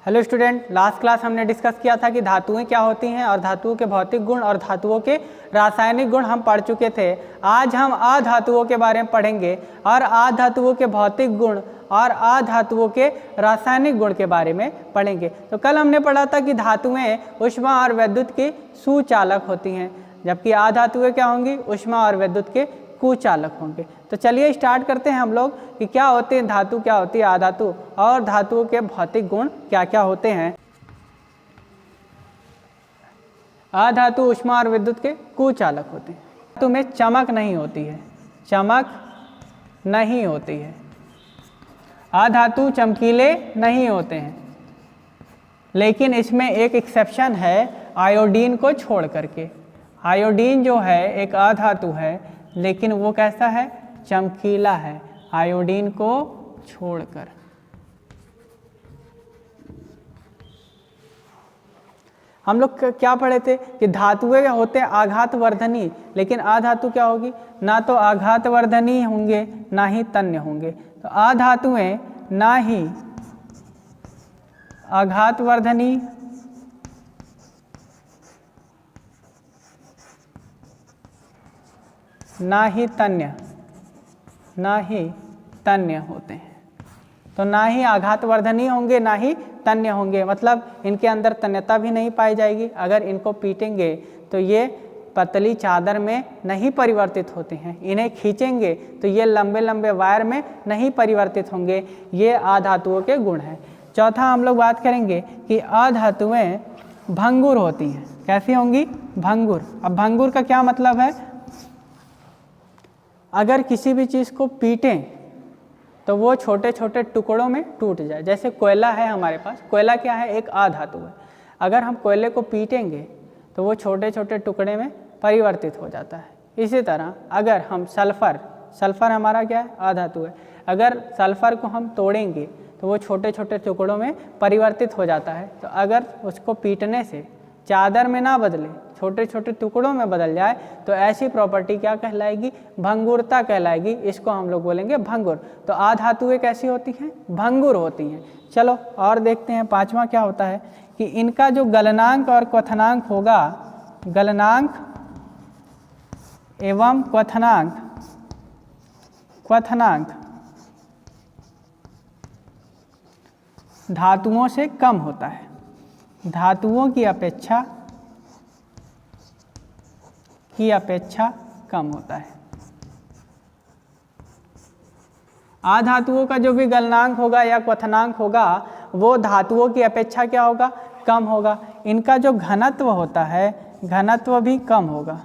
Hello student, last class हमने discuss किया था कि धातुएं क्या होती हैं और धातुओं के भौतिक गुण और धातुओं के रासायनिक गुण हम पढ़ चुके थे। आज हम अधातुओं के बारे में पढ़ेंगे और अधातुओं के भौतिक गुण और अधातुओं के रासायनिक गुण के बारे में पढ़ेंगे। तो कल हमने पढ़ा था कि धातुएं ऊष्मा और विद्युत की सुचालक होती हैं, जबकि अधातुएं क्या होंगी, ऊष्मा और विद्युत के कुचालक होंगे। तो चलिए स्टार्ट करते हैं हम लोग कि क्या होते हैं धातु, क्या होती है अधातु और धातुओं के भौतिक गुण क्या क्या होते हैं। अधातु ऊष्मा और विद्युत के कुचालक होते हैं। धातु में चमक नहीं होती है, चमक नहीं होती है। अधातु चमकीले नहीं होते हैं, लेकिन इसमें एक एक्सेप्शन है आयोडीन को छोड़ करके। आयोडीन जो है एक अधातु है, लेकिन वो कैसा है, चमकीला है, आयोडीन को छोड़कर। हम लोग क्या पढ़े थे कि धातुएं होते हैं आघातवर्धनी, लेकिन अधातु क्या होगी, ना तो आघातवर्धनी होंगे ना ही तन्य होंगे। तो अधातुएं ना ही आघातवर्धनी ना ही तन्य होते हैं। तो ना ही आघातवर्धनी होंगे ना ही तन्य होंगे, मतलब इनके अंदर तन्यता भी नहीं पाई जाएगी। अगर इनको पीटेंगे तो ये पतली चादर में नहीं परिवर्तित होते हैं, इन्हें खींचेंगे तो ये लंबे लंबे वायर में नहीं परिवर्तित होंगे। ये अधातुओं के गुण हैं। चौथा हम लोग बात करेंगे कि अधातुएं भंगुर होती हैं। कैसी होंगी, भंगुर। अब भंगुर का क्या मतलब है, अगर किसी भी चीज़ को पीटें तो वो छोटे छोटे टुकड़ों में टूट जाए। जैसे कोयला है हमारे पास, कोयला क्या है, एक अधातु है। अगर हम कोयले को पीटेंगे तो वो छोटे छोटे टुकड़े में परिवर्तित हो जाता है। इसी तरह अगर हम सल्फ़र हमारा क्या है, अधातु है। अगर सल्फ़र को हम तोड़ेंगे तो वो छोटे छोटे टुकड़ों में परिवर्तित हो जाता है। तो अगर उसको पीटने से चादर में ना बदले, छोटे छोटे टुकड़ों में बदल जाए, तो ऐसी प्रॉपर्टी क्या कहलाएगी, भंगुरता कहलाएगी। इसको हम लोग बोलेंगे भंगुर। तो अधातुएं कैसी होती हैं, भंगुर होती हैं। चलो और देखते हैं पांचवा क्या होता है कि इनका जो गलनांक और क्वथनांक होगा, गलनांक एवं क्वथनांक धातुओं से कम होता है, धातुओं की अपेक्षा कम होता है। अधातुओं का जो भी गलनांक होगा या क्वथनांक होगा वो धातुओं की अपेक्षा क्या होगा, कम होगा। इनका जो घनत्व होता है, घनत्व भी कम होगा,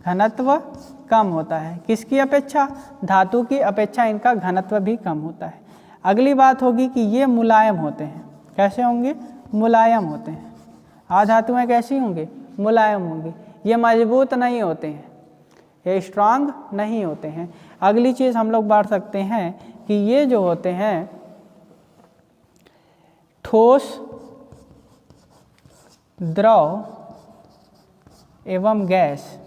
घनत्व कम होता है। किसकी अपेक्षा, धातु की अपेक्षा इनका घनत्व भी कम होता है। अगली बात होगी कि ये मुलायम होते हैं। कैसे होंगे, मुलायम होते हैं। अधातुएं कैसी होंगी, मुलायम होंगी। ये मजबूत नहीं होते हैं, ये स्ट्रांग नहीं होते हैं। अगली चीज़ हम लोग बांट सकते हैं कि ये जो होते हैं ठोस, द्रव एवं गैस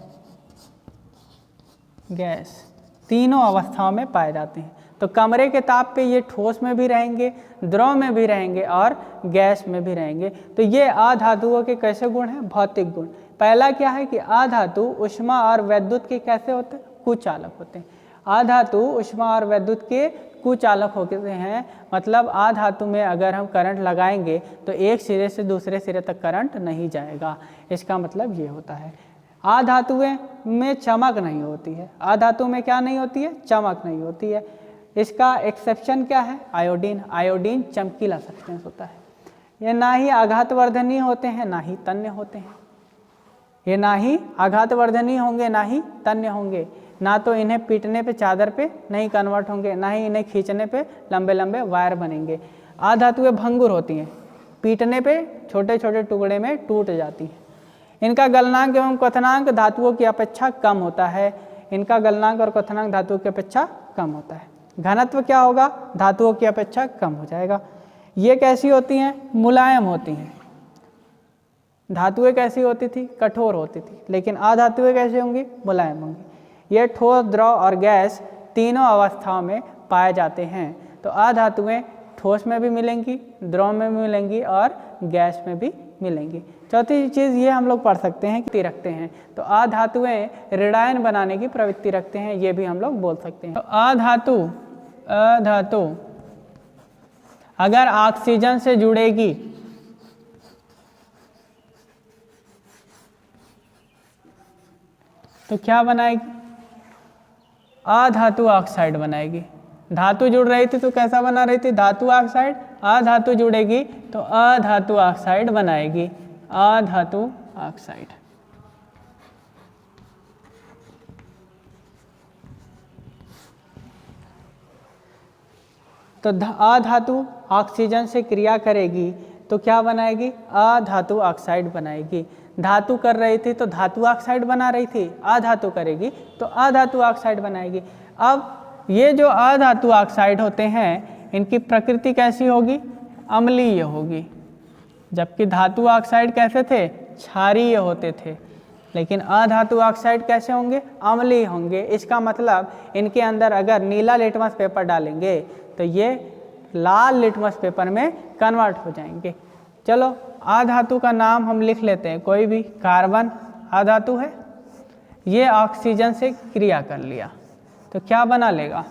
तीनों अवस्थाओं में पाए जाते हैं। तो कमरे के ताप पे ये ठोस में भी रहेंगे, द्रव में भी रहेंगे और गैस में भी रहेंगे। तो ये अधातुओं के कैसे गुण हैं, भौतिक गुण। पहला क्या है कि अधातु ऊष्मा और विद्युत के कैसे होते हैं, कुचालक होते हैं। अधातु ऊष्मा और विद्युत के कुचालक होते हैं, मतलब अधातु में अगर हम करंट लगाएंगे तो एक सिरे से दूसरे सिरे तक करंट नहीं जाएगा। इसका मतलब ये होता है। अधातुएं में चमक नहीं होती है, अधातु में क्या नहीं होती है, चमक नहीं होती है। इसका एक्सेप्शन क्या है, आयोडीन। आयोडीन चमकीला सब्सटेंस होता है। ये ना ही आघातवर्धनी होते हैं ना ही तन्य होते हैं। ये ना ही आघातवर्धनी होंगे ना ही तन्य होंगे। ना तो इन्हें पीटने पे चादर पे नहीं कन्वर्ट होंगे, ना ही इन्हें खींचने पे लंबे लंबे वायर बनेंगे। अधातुएं भंगुर होती हैं, पीटने पे छोटे छोटे टुकड़े में टूट जाती हैं। इनका गलनांक एवं क्वथनांक धातुओं की अपेक्षा कम होता है। इनका गलनांक और क्वथनांक धातुओं की अपेक्षा कम होता है। घनत्व क्या होगा, धातुओं की अपेक्षा कम हो जाएगा। ये कैसी होती हैं, मुलायम होती हैं। धातुएं कैसी होती थी, कठोर होती थी, लेकिन अधातुएं कैसी होंगी, मुलायम होंगी। ये ठोस, द्रव और गैस तीनों अवस्थाओं में पाए जाते हैं। तो अधातुएं ठोस में भी मिलेंगी, द्रव में भी मिलेंगी और गैस में भी मिलेंगी। चौथी चीज़ ये हम लोग पढ़ सकते हैं कि रखते हैं, तो अधातुएं ऋणायन बनाने की प्रवृत्ति रखते हैं, ये भी हम लोग बोल सकते हैं। तो अधातु अगर ऑक्सीजन से जुड़ेगी तो क्या बनाएगी? अधातु ऑक्साइड बनाएगी। धातु जुड़ रही थी तो कैसा बना रही थी? धातु ऑक्साइड। अधातु जुड़ेगी तो अधातु ऑक्साइड बनाएगी, अधातु ऑक्साइड। तो अधातु ऑक्सीजन से क्रिया करेगी तो क्या बनाएगी? अधातु ऑक्साइड बनाएगी। धातु कर रही थी तो धातु ऑक्साइड बना रही थी, अधातु करेगी तो अधातु ऑक्साइड बनाएगी। अब ये जो अधातु ऑक्साइड होते हैं इनकी प्रकृति कैसी होगी? अम्लीय होगी। जबकि धातु ऑक्साइड कैसे थे? क्षारीय होते थे। लेकिन अधातु ऑक्साइड कैसे होंगे? अम्लीय होंगे। इसका मतलब इनके अंदर अगर नीला लिटमस पेपर डालेंगे तो ये लाल लिटमस पेपर में कन्वर्ट हो जाएंगे। चलो अधातु का नाम हम लिख लेते हैं, कोई भी। कार्बन अधातु है, ये ऑक्सीजन से क्रिया कर लिया तो क्या बना लेगा?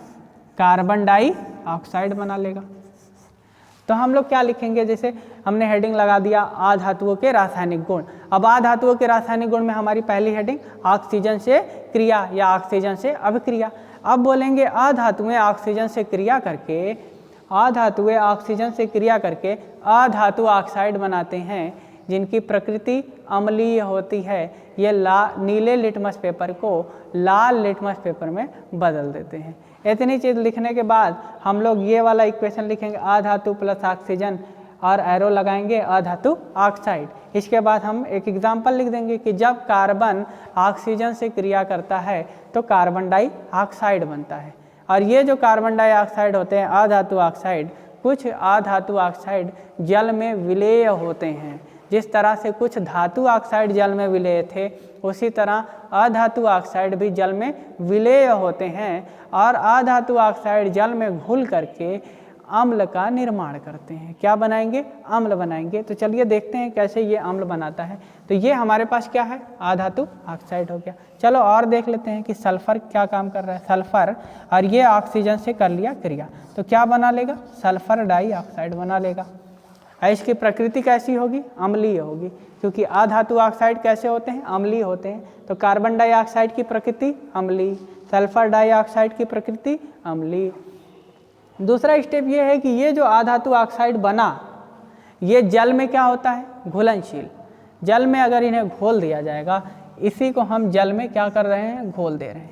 कार्बन डाइऑक्साइड बना लेगा। तो हम लोग क्या लिखेंगे? जैसे हमने हेडिंग लगा दिया अधातुओं के रासायनिक गुण। अब अधातुओं के रासायनिक गुण में हमारी पहली हेडिंग ऑक्सीजन से क्रिया या ऑक्सीजन से अभिक्रिया। अब बोलेंगे अधातुएं ऑक्सीजन से क्रिया करके, अधातुएं ऑक्सीजन से क्रिया करके अधातु ऑक्साइड बनाते हैं जिनकी प्रकृति अम्लीय होती है। ये नीले लिटमस पेपर को लाल लिटमस पेपर में बदल देते हैं। इतनी चीज़ लिखने के बाद हम लोग ये वाला इक्वेशन लिखेंगे, अधातु प्लस ऑक्सीजन और एरो लगाएंगे अधातु ऑक्साइड। इसके बाद हम एक एग्जाम्पल लिख देंगे कि जब कार्बन ऑक्सीजन से क्रिया करता है तो कार्बन डाइऑक्साइड बनता है। और ये जो कार्बन डाइऑक्साइड होते हैं अधातु ऑक्साइड, कुछ अधातु ऑक्साइड जल में विलेय होते हैं। जिस तरह से कुछ धातु ऑक्साइड जल में विलेय थे, उसी तरह अधातु ऑक्साइड भी जल में विलेय होते हैं और अधातु ऑक्साइड जल में घुल करके अम्ल का निर्माण करते हैं। क्या बनाएंगे? अम्ल बनाएंगे। तो चलिए देखते हैं कैसे ये अम्ल बनाता है। तो ये हमारे पास क्या है? अधातु ऑक्साइड हो गया। चलो और देख लेते हैं कि सल्फर क्या काम कर रहा है। सल्फर, और ये ऑक्सीजन से कर लिया क्रिया तो क्या बना लेगा? सल्फर डाइऑक्साइड बना लेगा। इसकी प्रकृति कैसी होगी? अम्लीय होगी, क्योंकि अधातु ऑक्साइड कैसे होते हैं? अम्लीय होते हैं। तो कार्बन डाइऑक्साइड की प्रकृति अम्लीय, सल्फर डाइऑक्साइड की प्रकृति अम्लीय। दूसरा स्टेप ये है कि ये जो अधातु ऑक्साइड बना, ये जल में क्या होता है? घुलनशील। जल में अगर इन्हें घोल दिया जाएगा, इसी को हम जल में क्या कर रहे हैं? घोल दे रहे हैं।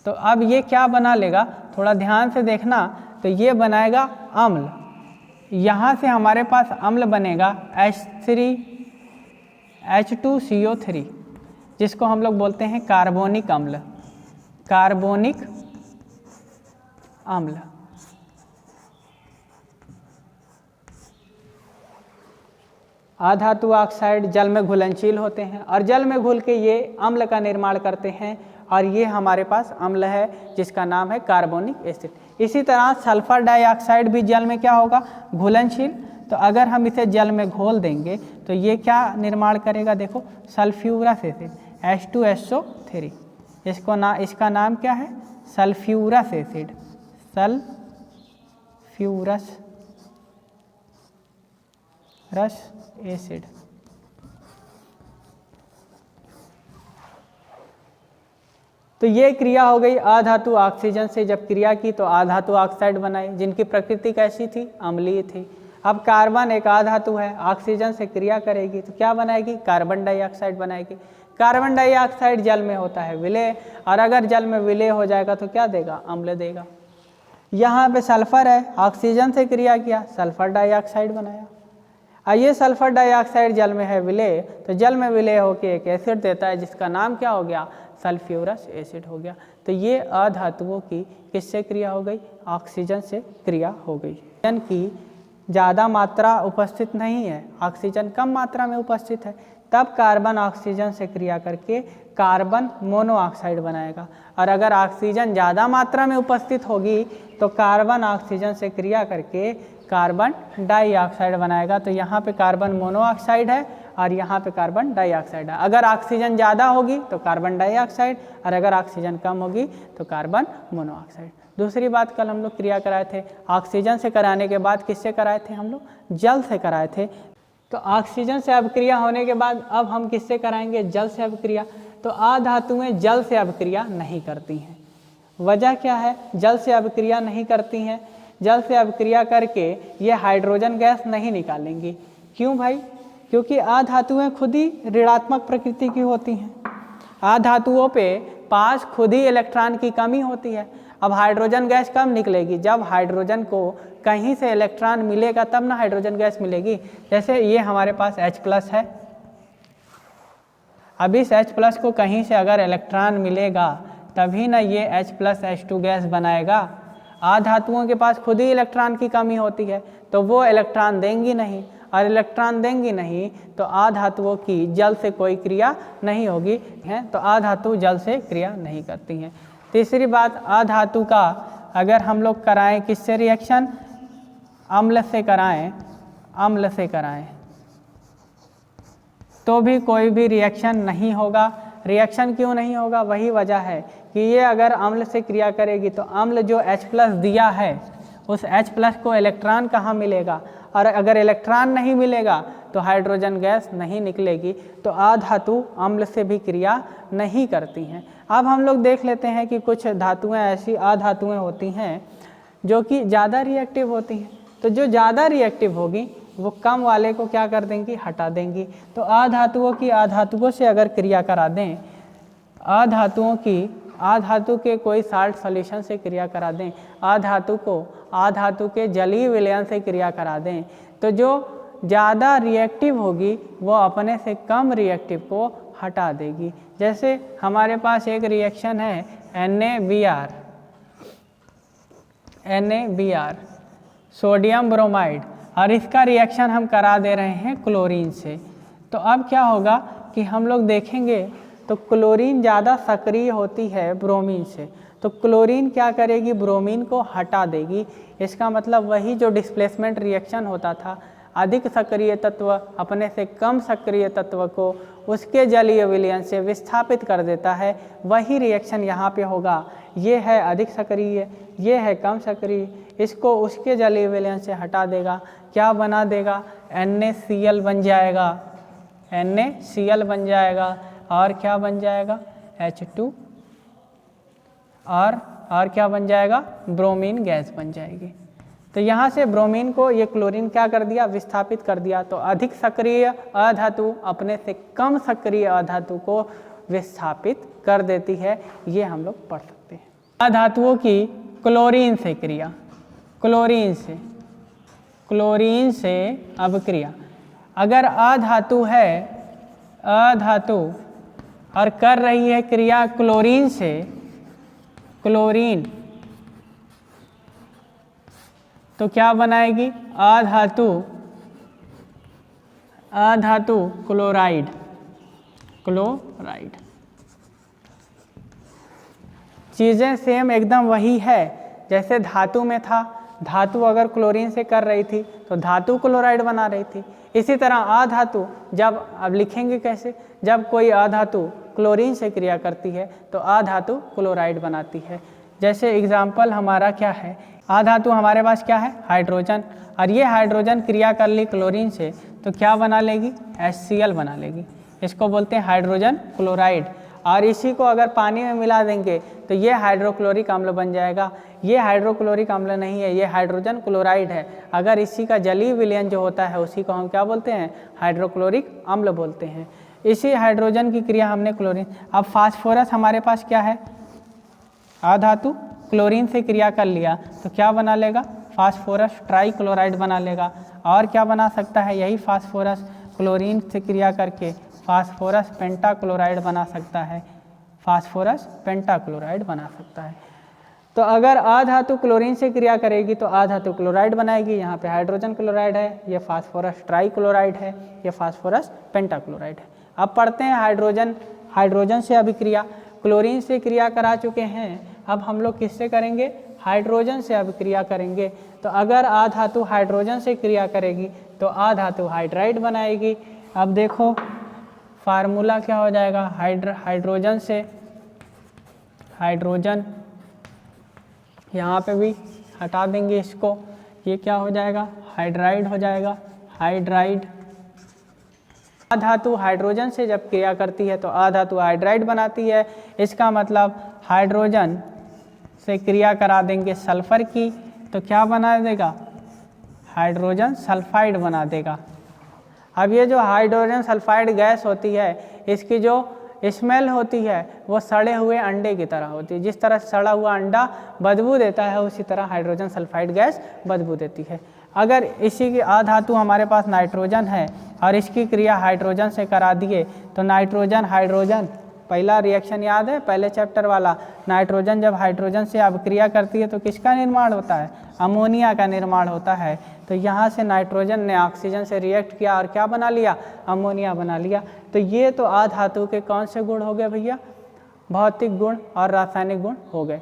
तो अब ये क्या बना लेगा? थोड़ा ध्यान से देखना। तो ये बनाएगा अम्ल। यहाँ से हमारे पास अम्ल बनेगा H2CO3, जिसको हम लोग बोलते हैं कार्बोनिक अम्ल। कार्बोनिक अम्ल। अधातु ऑक्साइड जल में घुलनशील होते हैं और जल में घुल के ये अम्ल का निर्माण करते हैं और ये हमारे पास अम्ल है जिसका नाम है कार्बोनिक एसिड। इसी तरह सल्फर डाइऑक्साइड भी जल में क्या होगा? घुलनशील। तो अगर हम इसे जल में घोल देंगे तो ये क्या निर्माण करेगा? देखो, सल्फ्यूरस एसिड H2SO3। इसका नाम क्या है? Sulphurous acid. Sulphurous acid. तो ये क्रिया हो गई अधातु ऑक्सीजन से जब क्रिया की तो अधातु ऑक्साइड बनाई जिनकी प्रकृति कैसी थी? अम्लीय थी। अब कार्बन एक अधातु है, ऑक्सीजन से क्रिया करेगी तो क्या बनाएगी? कार्बन डाइऑक्साइड बनाएगी। कार्बन डाइऑक्साइड जल में होता है विलेय, और अगर जल में विलेय हो जाएगा तो क्या देगा? अम्ल देगा। यहाँ पे सल्फर है, ऑक्सीजन से क्रिया किया, सल्फर डाइऑक्साइड बनाया। और ये सल्फर डाइऑक्साइड जल में है विलेय, तो जल में विलेय होकर एक एसिड देता है जिसका नाम क्या हो गया? सल्फ्यूरस एसिड हो गया। तो ये अधातुओं की किससे क्रिया हो गई? ऑक्सीजन से क्रिया हो गई। ऑक्सीजन की ज़्यादा मात्रा उपस्थित नहीं है, ऑक्सीजन कम मात्रा में उपस्थित है। तब कार्बन ऑक्सीजन से क्रिया करके कार्बन मोनोऑक्साइड बनाएगा। और अगर ऑक्सीजन ज़्यादा मात्रा में उपस्थित होगी तो कार्बन ऑक्सीजन से क्रिया करके कार्बन डाइऑक्साइड बनाएगा। तो यहाँ पे कार्बन मोनोऑक्साइड है और यहाँ पे कार्बन डाइऑक्साइड है। अगर ऑक्सीजन ज़्यादा होगी तो कार्बन डाइऑक्साइड, और अगर ऑक्सीजन कम होगी तो कार्बन मोनोऑक्साइड। दूसरी बात, कल हम लोग क्रिया कराए थे ऑक्सीजन से, कराने के बाद किससे कराए थे हम लोग? जल से कराए थे। तो ऑक्सीजन से अभिक्रिया होने के बाद अब हम किससे कराएंगे? जल से अभिक्रिया। तो अधातुएं जल से अभिक्रिया नहीं करती हैं। वजह क्या है? जल से अभिक्रिया नहीं करती हैं। जल से अभिक्रिया करके ये हाइड्रोजन गैस नहीं निकालेंगी। क्यों भाई? क्योंकि अधातुएं खुद ही ऋणात्मक प्रकृति की होती हैं। अधातुओं पे पास खुद ही इलेक्ट्रॉन की कमी होती है। अब हाइड्रोजन गैस कब निकलेगी? जब हाइड्रोजन को कहीं से इलेक्ट्रॉन मिलेगा तब ना हाइड्रोजन गैस मिलेगी। जैसे ये हमारे पास H+ है, अब इस H+ को कहीं से अगर इलेक्ट्रॉन मिलेगा तभी ना ये H+H2 गैस बनाएगा। अधातुओं के पास खुद ही इलेक्ट्रॉन की कमी होती है तो वो इलेक्ट्रॉन देंगी नहीं, और इलेक्ट्रॉन देंगी नहीं तो अधातुओं की जल से कोई क्रिया नहीं होगी है। तो अधातु जल से क्रिया नहीं करती हैं। तीसरी बात, अधातु का अगर हम लोग कराएं किससे रिएक्शन? अम्ल से कराएं, अम्ल से कराएं तो भी कोई भी रिएक्शन नहीं होगा। रिएक्शन क्यों नहीं होगा? वही वजह है कि ये अगर अम्ल से क्रिया करेगी तो अम्ल जो H+ दिया है उस H+ को इलेक्ट्रॉन कहाँ मिलेगा, और अगर इलेक्ट्रॉन नहीं मिलेगा तो हाइड्रोजन गैस नहीं निकलेगी। तो अधातु अम्ल से भी क्रिया नहीं करती हैं। अब हम लोग देख लेते हैं कि कुछ धातुएं ऐसी अधातुएं होती हैं जो कि ज़्यादा रिएक्टिव होती हैं। तो जो ज़्यादा रिएक्टिव होगी वो कम वाले को क्या कर देंगी? हटा देंगी। तो अधातुओं की अधातुओं से अगर क्रिया करा दें, अधातुओं की अधातु के कोई साल्ट सॉल्यूशन से क्रिया करा दें, अधातु को अधातु के जलीय विलयन से क्रिया करा दें, तो जो ज़्यादा रिएक्टिव होगी वो अपने से कम रिएक्टिव को हटा देगी। जैसे हमारे पास एक रिएक्शन है NaBr सोडियम ब्रोमाइड, और इसका रिएक्शन हम करा दे रहे हैं क्लोरीन से। तो अब क्या होगा कि हम लोग देखेंगे तो क्लोरीन ज़्यादा सक्रिय होती है ब्रोमीन से, तो क्लोरीन क्या करेगी? ब्रोमीन को हटा देगी। इसका मतलब वही जो डिस्प्लेसमेंट रिएक्शन होता था, अधिक सक्रिय तत्व अपने से कम सक्रिय तत्व को उसके जलीय विलयन से विस्थापित कर देता है, वही रिएक्शन यहाँ पे होगा। ये है अधिक सक्रिय, ये है कम सक्रिय, इसको उसके जलीय विलयन से हटा देगा। क्या बना देगा? NaCl बन जाएगा, NaCl बन जाएगा। और क्या बन जाएगा? H2, और क्या बन जाएगा? ब्रोमीन गैस बन जाएगी। तो यहाँ से ब्रोमीन को ये क्लोरीन क्या कर दिया? विस्थापित कर दिया। तो अधिक सक्रिय अधातु अपने से कम सक्रिय अधातु को विस्थापित कर देती है। ये हम लोग पढ़ सकते हैं। अधातुओं की क्लोरीन से क्रिया, क्लोरीन से अभिक्रिया। अगर अधातु है, अधातु और कर रही है क्रिया क्लोरीन से, क्लोरीन, तो क्या बनाएगी? अधातु क्लोराइड, चीज़ें सेम एकदम वही है जैसे धातु में था। धातु अगर क्लोरीन से कर रही थी तो धातु क्लोराइड बना रही थी। इसी तरह अधातु, जब अब लिखेंगे कैसे? जब कोई अधातु क्लोरीन से क्रिया करती है तो अधातु क्लोराइड बनाती है। जैसे एग्जाम्पल हमारा क्या है? अधातु हमारे पास क्या है? हाइड्रोजन, और ये हाइड्रोजन क्रिया कर ली क्लोरीन से तो क्या बना लेगी? HCl बना लेगी। इसको बोलते हैं हाइड्रोजन क्लोराइड। और इसी को अगर पानी में मिला देंगे तो ये हाइड्रोक्लोरिक अम्ल बन जाएगा। ये हाइड्रोक्लोरिक अम्ल नहीं है, ये हाइड्रोजन क्लोराइड है। अगर इसी का जलीय विलयन जो होता है उसी को हम क्या बोलते हैं? हाइड्रोक्लोरिक अम्ल बोलते हैं। इसी हाइड्रोजन की क्रिया हमने क्लोरीन। अब फास्फोरस हमारे पास क्या है? अधातु क्लोरीन से क्रिया कर लिया तो क्या बना लेगा? फास्फोरस ट्राइक्लोराइड बना लेगा। और क्या बना सकता है? यही फास्फोरस क्लोरीन से क्रिया करके फास्फोरस पेंटाक्लोराइड बना सकता है, फास्फोरस पेंटाक्लोराइड बना सकता है। तो अगर अधातु क्लोरीन से क्रिया करेगी तो अधातु क्लोराइड बनाएगी। यहाँ पे हाइड्रोजन क्लोराइड है, ये फास्फोरस ट्राइक्लोराइड है, ये फास्फोरस पेंटाक्लोराइड है। अब पढ़ते हैं हाइड्रोजन। हाइड्रोजन से अभिक्रिया, क्लोरीन से क्रिया करा चुके हैं, अब हम लोग किससे करेंगे? हाइड्रोजन से अभिक्रिया करेंगे। तो अगर आ धातु हाइड्रोजन से क्रिया करेगी तो आ धातु हाइड्राइड बनाएगी। अब देखो फार्मूला क्या हो जाएगा? हाइड्रोजन से हाइड्रोजन, यहाँ पे भी हटा देंगे इसको, ये क्या हो जाएगा? हाइड्राइड हो जाएगा, हाइड्राइड। आ धातु हाइड्रोजन से जब क्रिया करती है तो आ धातु हाइड्राइड बनाती है। इसका मतलब हाइड्रोजन से क्रिया करा देंगे सल्फर की तो क्या बना देगा? हाइड्रोजन सल्फाइड बना देगा। अब ये जो हाइड्रोजन सल्फाइड गैस होती है, इसकी जो स्मेल होती है वो सड़े हुए अंडे की तरह होती है। जिस तरह सड़ा हुआ अंडा बदबू देता है, उसी तरह हाइड्रोजन सल्फाइड गैस बदबू देती है। अगर इसी की आ धातु हमारे पास नाइट्रोजन है और इसकी क्रिया हाइड्रोजन से करा दिए तो नाइट्रोजन हाइड्रोजन, पहला रिएक्शन याद है पहले चैप्टर वाला, नाइट्रोजन जब हाइड्रोजन से अभिक्रिया करती है तो किसका निर्माण होता है? अमोनिया का निर्माण होता है। तो यहाँ से नाइट्रोजन ने ऑक्सीजन से रिएक्ट किया और क्या बना लिया? अमोनिया बना लिया। तो ये तो आ धातु के कौन से गुण हो गए भैया? भौतिक गुण और रासायनिक गुण हो गए।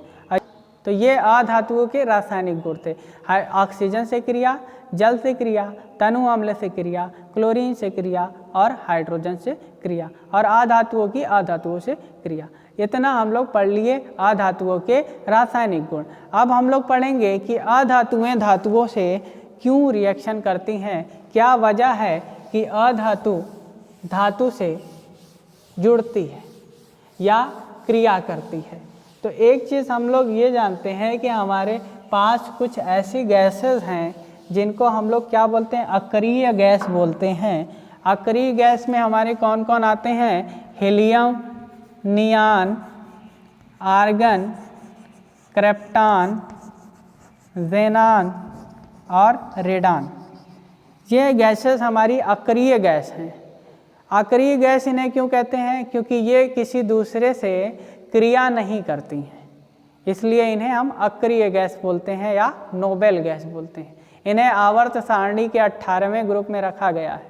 तो ये आ धातुओं के रासायनिक गुण थे। ऑक्सीजन से क्रिया, जल से क्रिया, तनु अम्ल से क्रिया, क्लोरीन से क्रिया और हाइड्रोजन से क्रिया, और आ धातुओं की आ धातुओं से क्रिया। इतना हम लोग पढ़ लिए आ धातुओं के रासायनिक गुण। अब हम लोग पढ़ेंगे कि आ धातुएं धातुओं से क्यों रिएक्शन करती हैं, क्या वजह है कि आ धातु धातु से जुड़ती है या क्रिया करती है। तो एक चीज़ हम लोग ये जानते हैं कि हमारे पास कुछ ऐसी गैसेस हैं जिनको हम लोग क्या बोलते हैं? अक्रिय गैस बोलते हैं। अक्रिय गैस में हमारे कौन कौन आते हैं? हीलियम, नियान, आर्गन, क्रिप्टॉन, ज़ेनान और रेडान। ये गैसेस हमारी अक्रिय गैस हैं। अक्रिय गैस इन्हें क्यों कहते हैं? क्योंकि ये किसी दूसरे से क्रिया नहीं करती हैं, इसलिए इन्हें हम अक्रिय गैस बोलते हैं या नोबेल गैस बोलते हैं। इन्हें आवर्त सारणी के 18वें ग्रुप में रखा गया है।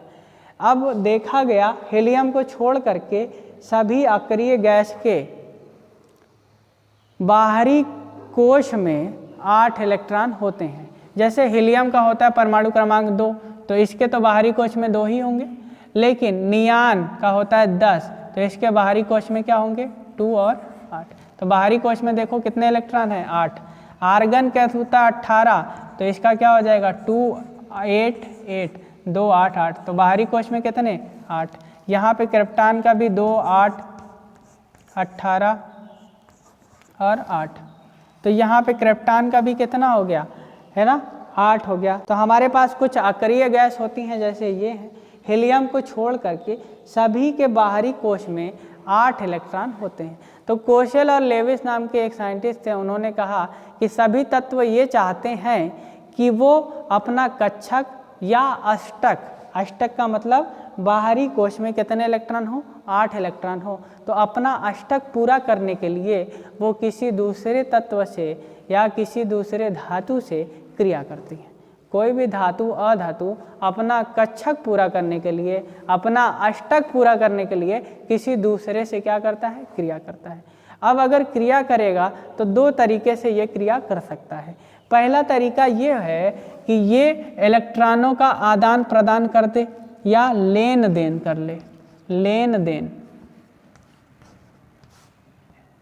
अब देखा गया हीलियम को छोड़ करके सभी अक्रिय गैस के बाहरी कोश में 8 इलेक्ट्रॉन होते हैं। जैसे हीलियम का होता है परमाणु क्रमांक 2, तो इसके तो बाहरी कोश में 2 ही होंगे। लेकिन नियान का होता है 10, तो इसके बाहरी कोश में क्या होंगे? 2 और 8। तो बाहरी कोश में देखो कितने इलेक्ट्रॉन हैं? 8। आर्गन का होता है 18, तो इसका क्या हो जाएगा? 2 8 8 2 8 8। तो बाहरी कोश में कितने? 8। यहाँ पे क्रिप्टॉन का भी 2 8 18 और 8। तो यहाँ पे क्रिप्टॉन का भी कितना हो गया? है ना, 8 हो गया। तो हमारे पास कुछ अक्रिय गैस होती हैं जैसे ये हैं। हीलियम को छोड़ करके सभी के बाहरी कोश में 8 इलेक्ट्रॉन होते हैं। तो कोशेल और लेविस नाम के एक साइंटिस्ट थे, उन्होंने कहा कि सभी तत्व ये चाहते हैं कि वो अपना कक्षक या अष्टक, अष्टक का मतलब बाहरी कोश में कितने इलेक्ट्रॉन हो? 8 इलेक्ट्रॉन हो। तो अपना अष्टक पूरा करने के लिए वो किसी दूसरे तत्व से या किसी दूसरे धातु से क्रिया करती है। कोई भी धातु अधातु अपना कक्षक पूरा करने के लिए, अपना अष्टक पूरा करने के लिए किसी दूसरे से क्या करता है? क्रिया करता है। अब अगर क्रिया करेगा तो 2 तरीके से ये क्रिया कर सकता है। पहला तरीका ये है कि ये इलेक्ट्रॉनों का आदान प्रदान कर दे या लेन देन कर ले। लेन देन,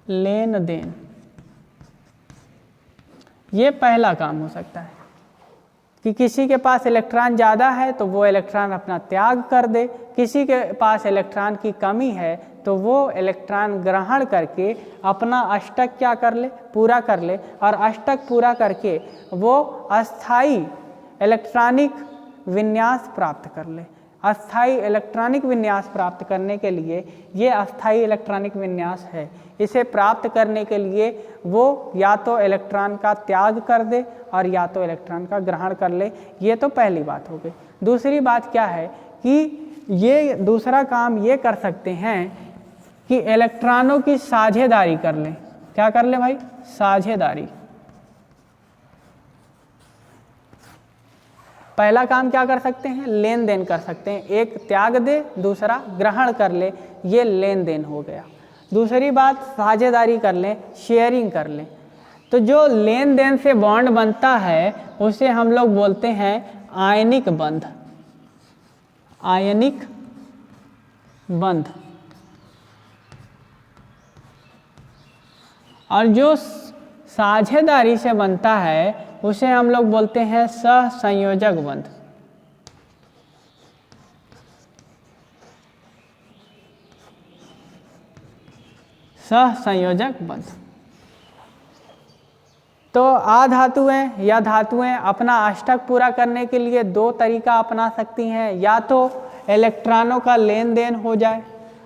लेन देन, ये पहला काम हो सकता है कि किसी के पास इलेक्ट्रॉन ज़्यादा है तो वो इलेक्ट्रॉन अपना त्याग कर दे, किसी के पास इलेक्ट्रॉन की कमी है तो वो इलेक्ट्रॉन ग्रहण करके अपना अष्टक क्या कर ले? पूरा कर ले। और अष्टक पूरा करके वो अस्थाई इलेक्ट्रॉनिक विन्यास प्राप्त कर ले। अस्थाई इलेक्ट्रॉनिक विन्यास प्राप्त करने के लिए ये अस्थाई इलेक्ट्रॉनिक विन्यास है। इसे प्राप्त करने के लिए वो या तो इलेक्ट्रॉन का त्याग कर दे और या तो इलेक्ट्रॉन का ग्रहण कर ले। ये तो पहली बात हो गई। दूसरी बात क्या है कि ये दूसरा काम ये कर सकते हैं कि इलेक्ट्रॉनों की साझेदारी कर लें। क्या कर ले भाई? साझेदारी। पहला काम क्या कर सकते हैं, लेन देन कर सकते हैं, एक त्याग दे दूसरा ग्रहण कर ले, ये लेन देन हो गया। दूसरी बात साझेदारी कर लें, शेयरिंग कर लें। तो जो लेन देन से बॉन्ड बनता है उसे हम लोग बोलते हैं आयनिक बंध, आयनिक बंध। और जो साझेदारी से बनता है उसे हम लोग बोलते हैं सहसंयोजक बंध। सहसंयोजक बंध। तो अधातुएं या धातुएं अपना अष्टक पूरा करने के लिए दो तरीका अपना सकती हैं, या तो इलेक्ट्रॉनों का लेन देन हो जाए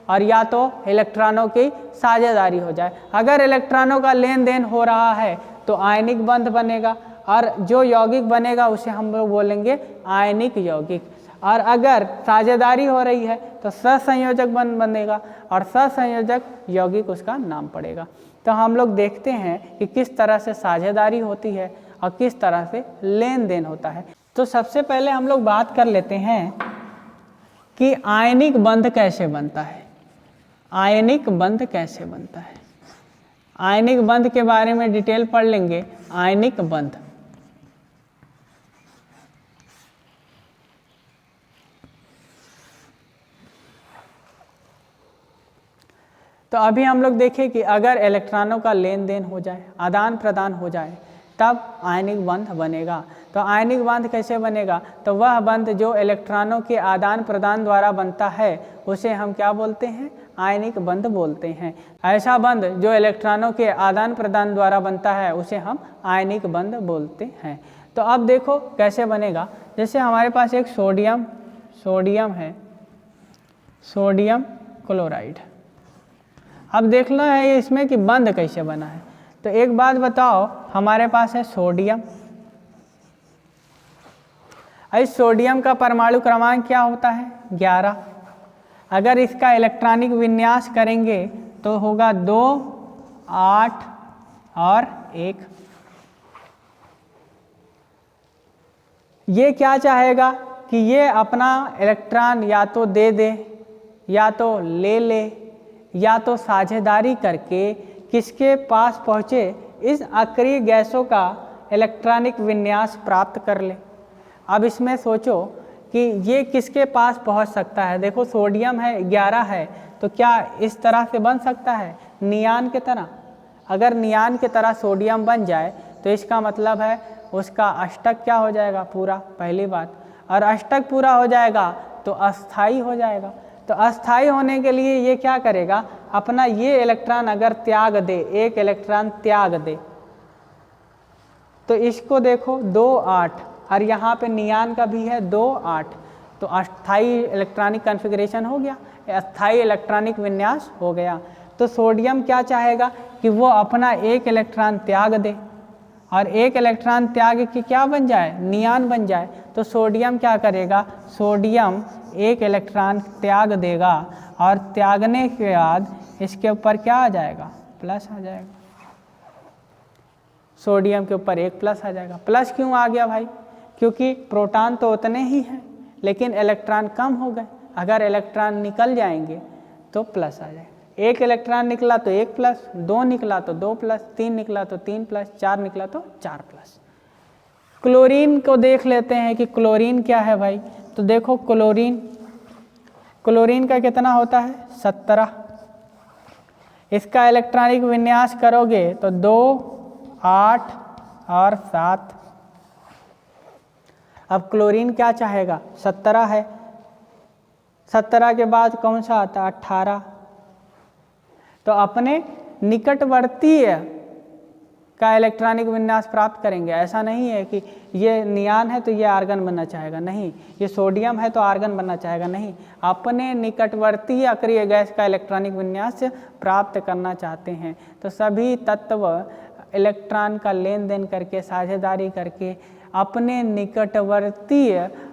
और या तो इलेक्ट्रॉनों की साझेदारी हो जाए। अगर इलेक्ट्रॉनों का लेन देन हो रहा है तो आयनिक बंध बनेगा, और जो यौगिक बनेगा उसे हम लोग बोलेंगे आयनिक यौगिक। और अगर साझेदारी हो रही है तो सहसंयोजक बंध बनेगा, और सहसंयोजक यौगिक उसका नाम पड़ेगा। तो हम लोग देखते हैं कि किस तरह से साझेदारी होती है और किस तरह से लेन देन होता है। तो सबसे पहले हम लोग बात कर लेते हैं कि आयनिक बंध कैसे बनता है। आयनिक बंध कैसे बनता है, आयनिक बंध के बारे में डिटेल पढ़ लेंगे। आयनिक बंध, तो अभी हम लोग देखें कि अगर इलेक्ट्रॉनों का लेन देन हो जाए, आदान प्रदान हो जाए, तब आयनिक बंध बनेगा। तो आयनिक बंध कैसे बनेगा, तो वह बंध जो इलेक्ट्रॉनों के आदान प्रदान द्वारा बनता है उसे हम क्या बोलते हैं, आयनिक बंध बोलते हैं। ऐसा बंध जो इलेक्ट्रॉनों के आदान प्रदान द्वारा बनता है उसे हम आयनिक बंध बोलते हैं। तो अब देखो कैसे बनेगा। जैसे हमारे पास एक सोडियम है, सोडियम क्लोराइड। अब देखना है इसमें कि बंध कैसे बना है। तो एक बात बताओ, हमारे पास है सोडियम, इस सोडियम का परमाणु क्रमांक क्या होता है, 11। अगर इसका इलेक्ट्रॉनिक विन्यास करेंगे तो होगा 2, 8 और 1। ये क्या चाहेगा कि ये अपना इलेक्ट्रॉन या तो दे दे या तो ले ले या तो साझेदारी करके किसके पास पहुँचे, इस अक्रिय गैसों का इलेक्ट्रॉनिक विन्यास प्राप्त कर ले। अब इसमें सोचो कि ये किसके पास पहुँच सकता है। देखो सोडियम है, 11 है, तो क्या इस तरह से बन सकता है, नियान की तरह। अगर नियान की तरह सोडियम बन जाए तो इसका मतलब है उसका अष्टक क्या हो जाएगा, पूरा, पहली बात। और अष्टक पूरा हो जाएगा तो अस्थाई हो जाएगा। तो अस्थाई होने के लिए ये क्या करेगा, अपना ये इलेक्ट्रॉन अगर त्याग दे, एक इलेक्ट्रॉन त्याग दे, तो इसको देखो 2, 8 और यहाँ पे नियान का भी है 2, 8, तो अस्थाई इलेक्ट्रॉनिक कॉन्फ़िगरेशन हो गया, अस्थाई इलेक्ट्रॉनिक विन्यास हो गया। तो सोडियम क्या चाहेगा कि वो अपना एक इलेक्ट्रॉन त्याग दे, और एक इलेक्ट्रॉन त्याग के क्या बन जाए, नियान बन जाए। तो सोडियम क्या करेगा, सोडियम एक इलेक्ट्रॉन त्याग देगा, और त्यागने के बाद इसके ऊपर क्या आ जाएगा, प्लस आ जाएगा। सोडियम के ऊपर एक प्लस आ जाएगा। प्लस क्यों आ गया भाई, क्योंकि प्रोटॉन तो उतने ही हैं लेकिन इलेक्ट्रॉन कम हो गए। अगर इलेक्ट्रॉन निकल जाएंगे तो प्लस आ जाएगा। एक इलेक्ट्रॉन निकला तो एक प्लस, 2 निकला तो 2 प्लस, 3 निकला तो 3 प्लस, 4 निकला तो 4 प्लस। क्लोरीन को देख लेते हैं कि क्लोरीन क्या है भाई। तो देखो क्लोरीन का कितना होता है, 17। इसका इलेक्ट्रॉनिक विन्यास करोगे तो 2, 8 और 7। अब क्लोरीन क्या चाहेगा, 17 है, 17 के बाद कौन सा आता है, 18। तो अपने निकटवर्ती का इलेक्ट्रॉनिक विन्यास प्राप्त करेंगे। ऐसा नहीं है कि ये नियान है तो ये आर्गन बनना चाहेगा, नहीं। ये सोडियम है तो आर्गन बनना चाहेगा, नहीं। अपने निकटवर्ती अक्रिय गैस का इलेक्ट्रॉनिक विन्यास प्राप्त करना चाहते हैं। तो सभी तत्व इलेक्ट्रॉन का लेन देन करके, साझेदारी करके अपने निकटवर्ती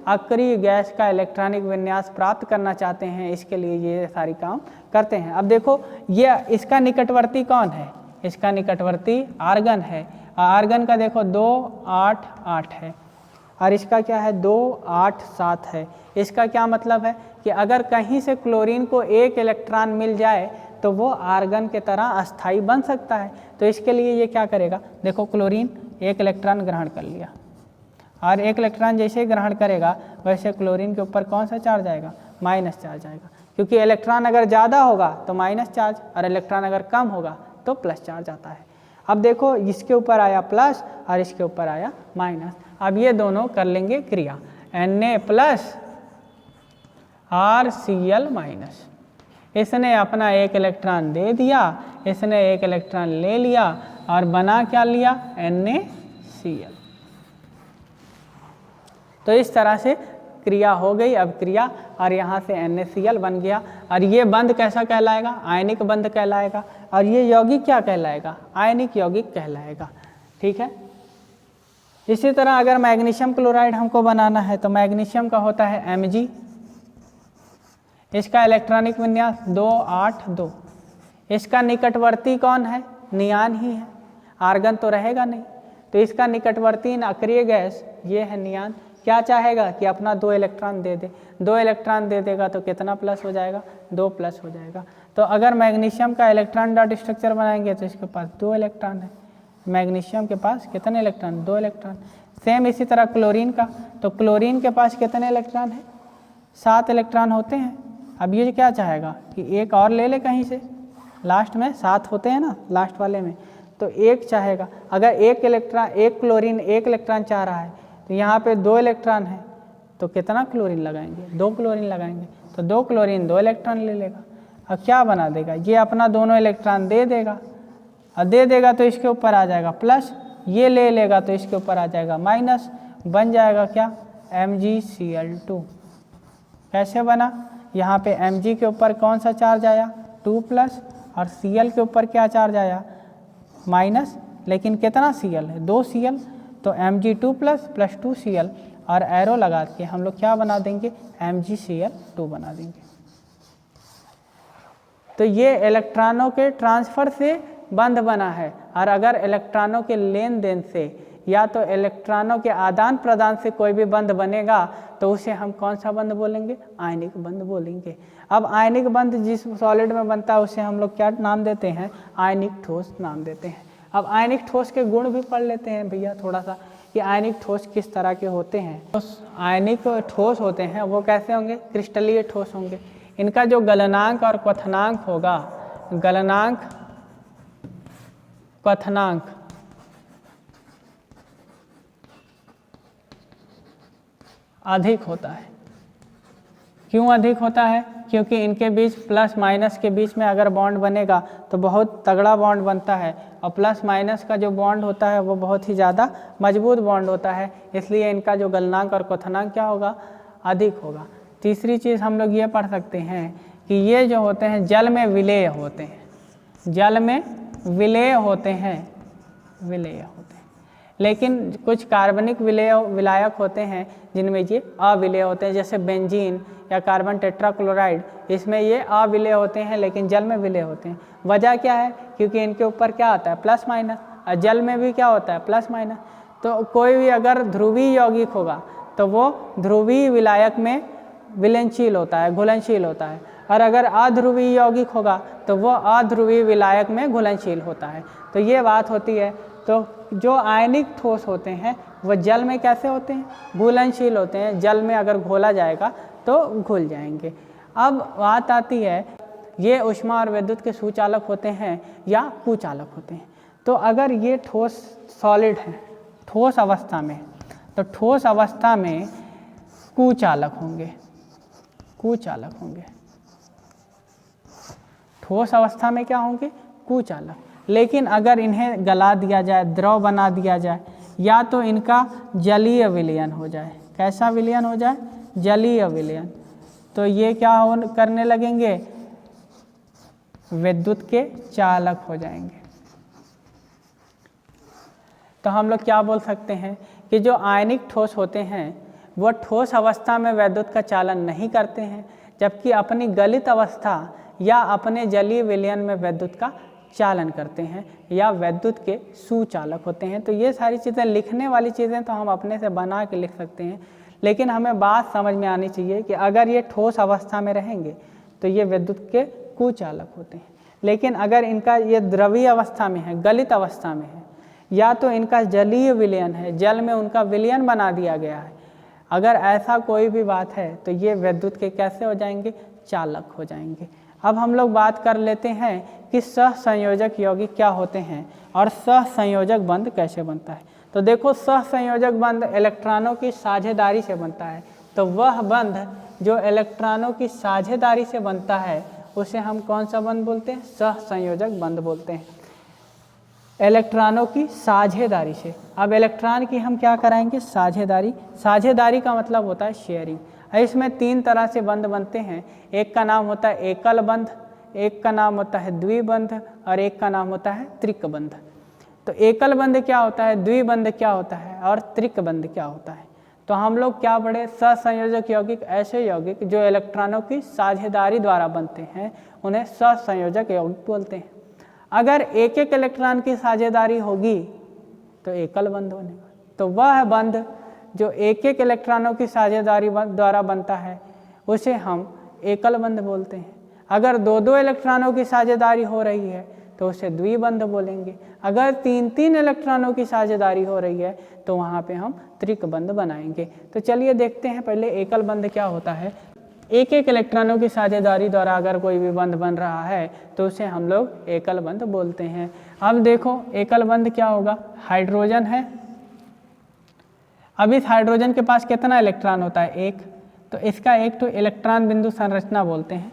अक्रिय गैस का इलेक्ट्रॉनिक विन्यास प्राप्त करना चाहते हैं। इसके लिए ये सारी काम करते हैं। अब देखो ये इसका निकटवर्ती कौन है, इसका निकटवर्ती आर्गन है। आर्गन का देखो 2, 8, 8 है। और इसका क्या है 2 8 7 है। इसका क्या मतलब है कि अगर कहीं से क्लोरीन को एक इलेक्ट्रॉन मिल जाए तो वो आर्गन के तरह अस्थाई बन सकता है। तो इसके लिए ये क्या करेगा, देखो क्लोरीन एक इलेक्ट्रॉन ग्रहण कर लिया और एक इलेक्ट्रॉन जैसे ही ग्रहण करेगा वैसे क्लोरीन के ऊपर कौन सा चार्ज आएगा, माइनस चार्ज आएगा, क्योंकि इलेक्ट्रॉन अगर ज़्यादा होगा तो माइनस चार्ज और इलेक्ट्रॉन अगर कम होगा तो प्लस चार्ज आता है। अब देखो इसके ऊपर आया प्लस और इसके ऊपर आया माइनस। अब ये दोनों कर लेंगे क्रिया, Na प्लस और Cl माइनस। इसने अपना एक इलेक्ट्रॉन दे दिया, इसने एक इलेक्ट्रॉन ले लिया और बना क्या लिया, NaCl। तो इस तरह से क्रिया हो गई। अब क्रिया और यहाँ से NaCl बन गया और ये बंध कैसा कहलाएगा, आयनिक बंध कहलाएगा। और ये यौगिक क्या कहलाएगा, आयनिक यौगिक कहलाएगा। ठीक है। इसी तरह अगर मैग्नीशियम क्लोराइड हमको बनाना है तो मैग्नीशियम का होता है Mg, इसका इलेक्ट्रॉनिक विन्यास 2 8 2। इसका निकटवर्ती कौन है, नियान ही है, आर्गन तो रहेगा नहीं। तो इसका निकटवर्ती अक्रिय गैस ये है नियान। क्या चाहेगा कि अपना 2 इलेक्ट्रॉन दे दे, 2 इलेक्ट्रॉन दे देगा तो कितना प्लस हो जाएगा, 2 प्लस हो जाएगा। तो अगर मैग्नीशियम का इलेक्ट्रॉन डॉट स्ट्रक्चर बनाएंगे तो इसके पास 2 इलेक्ट्रॉन है, मैग्नीशियम के पास कितने इलेक्ट्रॉन, 2 इलेक्ट्रॉन। सेम इसी तरह क्लोरीन का, तो क्लोरीन के पास कितने इलेक्ट्रॉन है, 7 इलेक्ट्रॉन होते हैं। अब ये क्या चाहेगा कि एक और ले ले कहीं से, लास्ट में 7 होते हैं ना लास्ट वाले में, तो एक चाहेगा। अगर एक इलेक्ट्रॉन, एक क्लोरीन एक इलेक्ट्रॉन चाह रहा है तो यहाँ पे 2 इलेक्ट्रॉन है तो कितना क्लोरीन लगाएंगे, 2 क्लोरीन लगाएंगे। तो 2 क्लोरीन 2 इलेक्ट्रॉन ले लेगा। अब क्या बना देगा, ये अपना दोनों इलेक्ट्रॉन दे देगा और दे देगा तो इसके ऊपर आ जाएगा प्लस, ये ले लेगा तो इसके ऊपर आ जाएगा माइनस, बन जाएगा क्या, MgCl2। कैसे बना, यहाँ पे Mg के ऊपर कौन सा चार्ज आया, 2 प्लस, और Cl के ऊपर क्या चार्ज आया, माइनस। लेकिन कितना Cl है, 2 Cl, तो Mg2 प्लस प्लस 2 Cl और एरो लगा के हम लोग क्या बना देंगे, MgCl2 बना देंगे। तो ये इलेक्ट्रॉनों के ट्रांसफ़र से बंध बना है। और अगर इलेक्ट्रॉनों के लेन देन से या तो इलेक्ट्रॉनों के आदान प्रदान से कोई भी बंध बनेगा तो उसे हम कौन सा बंध बोलेंगे, आयनिक बंध बोलेंगे। अब आयनिक बंध जिस सॉलिड में बनता है उसे हम लोग क्या नाम देते हैं, आयनिक ठोस नाम देते हैं। अब आयनिक ठोस के गुण भी पढ़ लेते हैं भैया थोड़ा सा, कि आयनिक ठोस किस तरह के होते हैं। तो आयनिक ठोस होते हैं वो कैसे होंगे, क्रिस्टलीय ठोस होंगे। इनका जो गलनांक और क्वथनांक होगा, गलनांक क्वथनांक अधिक होता है। क्यों अधिक होता है, क्योंकि इनके बीच प्लस माइनस के बीच में अगर बॉन्ड बनेगा तो बहुत तगड़ा बॉन्ड बनता है, और प्लस माइनस का जो बॉन्ड होता है वो बहुत ही ज़्यादा मजबूत बॉन्ड होता है, इसलिए इनका जो गलनांक और क्वथनांक क्या होगा, अधिक होगा। तीसरी चीज़ हम लोग ये पढ़ सकते हैं कि ये जो होते हैं जल में विलेय होते हैं, जल में विलेय होते हैं, विलेय होते हैं। लेकिन कुछ कार्बनिक विलायक होते हैं जिनमें ये अविलेय होते हैं, जैसे बेंजीन या कार्बन टेट्राक्लोराइड, इसमें ये अविलेय होते हैं लेकिन जल में विलेय होते हैं। वजह क्या है, क्योंकि इनके ऊपर क्या आता है, प्लस माइनस, और जल में भी क्या होता है, प्लस माइनस। तो कोई भी अगर ध्रुवीय यौगिक होगा तो वो ध्रुवीय विलायक में विलयनशील होता है, घुलनशील होता है, और अगर अध्रुवीय यौगिक होगा तो वो अध्रुवीय विलायक में घुलनशील होता है। तो ये बात होती है। तो जो आयनिक ठोस होते हैं वो जल में कैसे होते हैं, घुलनशील होते हैं, जल में अगर घोला जाएगा तो घुल जाएंगे। अब बात आती है, ये ऊष्मा और विद्युत के सुचालक होते हैं या कुचालक होते हैं। तो अगर ये ठोस सॉलिड है ठोस अवस्था में, तो ठोस अवस्था में कुचालक होंगे, कुचालक होंगे। ठोस अवस्था में क्या होंगे, कुचालक। लेकिन अगर इन्हें गला दिया जाए, द्रव बना दिया जाए, या तो इनका जलीय विलयन हो जाए, कैसा विलयन हो जाए, जलीय विलयन, तो ये क्या करने लगेंगे, विद्युत के चालक हो जाएंगे। तो हम लोग क्या बोल सकते हैं कि जो आयनिक ठोस होते हैं वो ठोस अवस्था में विद्युत का चालन नहीं करते हैं, जबकि अपनी गलित अवस्था या अपने जलीय विलयन में विद्युत का चालन करते हैं या विद्युत के सुचालक होते हैं। तो ये सारी चीज़ें लिखने वाली चीज़ें तो हम अपने से बना के लिख सकते हैं, लेकिन हमें बात समझ में आनी चाहिए कि अगर ये ठोस अवस्था में रहेंगे तो ये विद्युत के कुचालक होते हैं। लेकिन अगर इनका ये द्रवीय अवस्था में है, गलित अवस्था में है, या तो इनका जलीय विलयन है, जल में उनका विलयन बना दिया गया है, अगर ऐसा कोई भी बात है तो ये विद्युत के कैसे हो जाएंगे, चालक हो जाएंगे। अब हम लोग बात कर लेते हैं कि सहसंयोजक यौगिक क्या होते हैं और सहसंयोजक बंध कैसे बनता है। तो देखो, सहसंयोजक बंध इलेक्ट्रॉनों की साझेदारी से बनता है। तो वह बंध जो इलेक्ट्रॉनों की साझेदारी से बनता है उसे हम कौन सा बंध बोलते हैं, सहसंयोजक बंध बोलते हैं, इलेक्ट्रॉनों की साझेदारी से। अब इलेक्ट्रॉन की हम क्या कराएंगे, साझेदारी। साझेदारी का मतलब होता है शेयरिंग। इसमें 3 तरह से बंध बनते हैं। एक का नाम होता है एकल बंध, एक का नाम होता है द्विबंध और एक का नाम होता है त्रिक बंध। तो एकल बंध क्या होता है, द्विबंध क्या होता है और त्रिक बंध क्या होता है। तो हम लोग क्या पढ़े, सहसंयोजक यौगिक ऐसे यौगिक जो इलेक्ट्रॉनों की साझेदारी द्वारा बनते हैं उन्हें सहसंयोजक यौगिक बोलते हैं। अगर एक एक इलेक्ट्रॉन की साझेदारी होगी तो एकल बंध बनेगा। तो वह बंध जो एक एक इलेक्ट्रॉनों की साझेदारी द्वारा बनता है उसे हम एकल बंध बोलते हैं। अगर 2-2 इलेक्ट्रॉनों की साझेदारी हो रही है तो उसे द्विबंध बोलेंगे। अगर 3-3 इलेक्ट्रॉनों की साझेदारी हो रही है तो वहाँ पे हम त्रिक बंध बनाएंगे। तो चलिए देखते हैं पहले एकल बंध क्या होता है। एक एक इलेक्ट्रॉनों की साझेदारी द्वारा अगर कोई भी बंध बन रहा है तो उसे हम लोग एकल बंध बोलते हैं। अब देखो एकल बंध क्या होगा, हाइड्रोजन है। अब इस हाइड्रोजन के पास कितना इलेक्ट्रॉन होता है, एक। तो इसका एक तो इलेक्ट्रॉन बिंदु संरचना बोलते हैं।